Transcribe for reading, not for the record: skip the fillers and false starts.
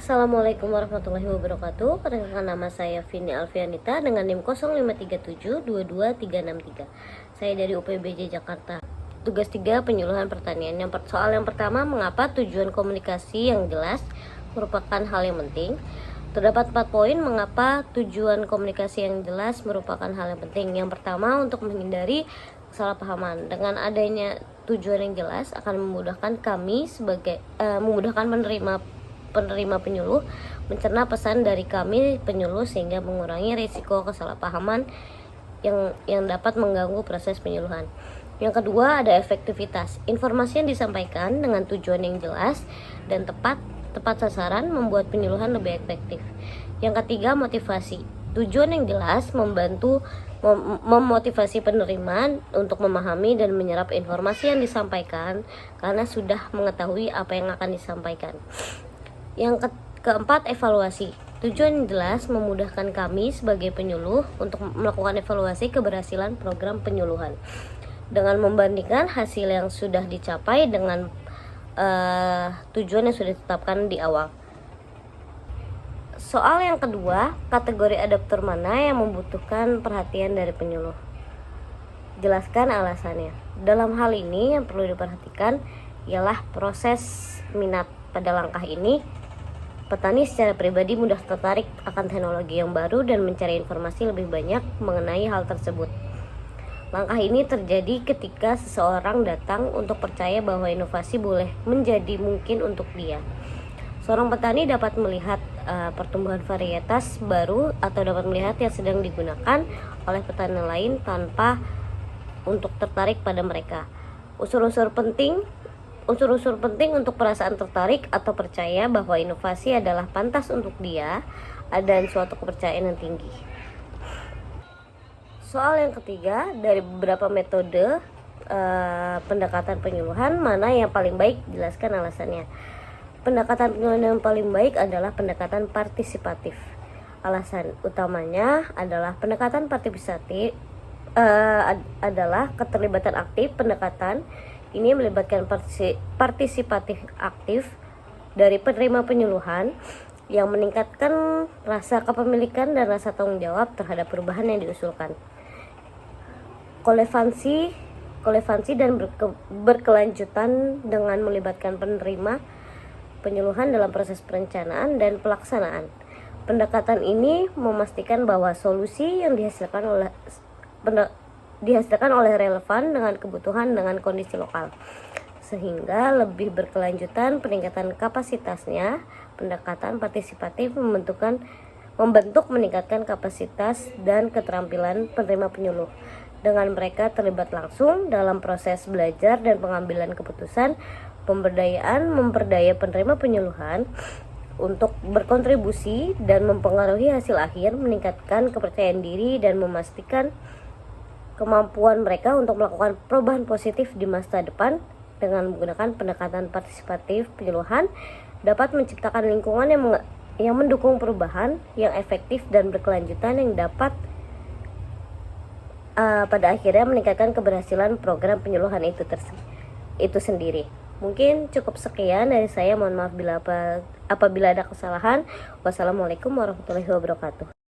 Assalamualaikum warahmatullahi wabarakatuh. Perkenalkan, nama saya Vini Alfianita dengan NIM 05372233. Saya dari UPBJ Jakarta. Tugas 3, penyuluhan pertanian. Soal yang pertama, mengapa tujuan komunikasi yang jelas merupakan hal yang penting? Terdapat 4 poin mengapa tujuan komunikasi yang jelas merupakan hal yang penting. Yang pertama, untuk menghindari kesalahpahaman. Dengan adanya tujuan yang jelas akan memudahkan kami memudahkan penerima penyuluh mencerna pesan dari kami penyuluh, sehingga mengurangi risiko kesalahpahaman yang dapat mengganggu proses penyuluhan. Yang kedua, ada efektivitas. Informasi yang disampaikan dengan tujuan yang jelas dan tepat sasaran membuat penyuluhan lebih efektif. Yang ketiga, motivasi. Tujuan yang jelas membantu memotivasi penerima untuk memahami dan menyerap informasi yang disampaikan karena sudah mengetahui apa yang akan disampaikan. Yang keempat, evaluasi. Tujuan yang jelas memudahkan kami sebagai penyuluh untuk melakukan evaluasi keberhasilan program penyuluhan dengan membandingkan hasil yang sudah dicapai dengan tujuan yang sudah ditetapkan di awal. Soal yang kedua, kategori adaptor mana yang membutuhkan perhatian dari penyuluh? Jelaskan alasannya. Dalam hal ini yang perlu diperhatikan ialah proses minat. Pada langkah ini, petani secara pribadi mudah tertarik akan teknologi yang baru dan mencari informasi lebih banyak mengenai hal tersebut. Langkah ini terjadi ketika seseorang datang untuk percaya bahwa inovasi boleh menjadi mungkin untuk dia. Seorang petani dapat melihat pertumbuhan varietas baru atau dapat melihat yang sedang digunakan oleh petani lain tanpa untuk tertarik pada mereka. Unsur-unsur penting untuk perasaan tertarik atau percaya bahwa inovasi adalah pantas untuk dia dan suatu kepercayaan yang tinggi. Soal yang ketiga, dari beberapa metode pendekatan penyuluhan, mana yang paling baik? Jelaskan alasannya. Pendekatan penyuluhan yang paling baik adalah pendekatan partisipatif. Alasan utamanya adalah pendekatan partisipatif adalah keterlibatan aktif. Pendekatan ini melibatkan partisipatif aktif dari penerima penyuluhan yang meningkatkan rasa kepemilikan dan rasa tanggung jawab terhadap perubahan yang diusulkan. Kolevansi dan berkelanjutan dengan melibatkan penerima penyuluhan dalam proses perencanaan dan pelaksanaan. Pendekatan ini memastikan bahwa solusi yang dihasilkan oleh relevan dengan kebutuhan dengan kondisi lokal, sehingga lebih berkelanjutan peningkatan kapasitasnya. Pendekatan partisipatif membentuk meningkatkan kapasitas dan keterampilan penerima penyuluh dengan mereka terlibat langsung dalam proses belajar dan pengambilan keputusan. Memperdaya penerima penyuluhan untuk berkontribusi dan mempengaruhi hasil akhir, meningkatkan kepercayaan diri dan memastikan kemampuan mereka untuk melakukan perubahan positif di masa depan. Dengan menggunakan pendekatan partisipatif, penyuluhan dapat menciptakan lingkungan yang mendukung perubahan yang efektif dan berkelanjutan yang dapat pada akhirnya meningkatkan keberhasilan program penyuluhan itu sendiri. Mungkin cukup sekian dari saya. Mohon maaf apabila ada kesalahan. Wassalamualaikum warahmatullahi wabarakatuh.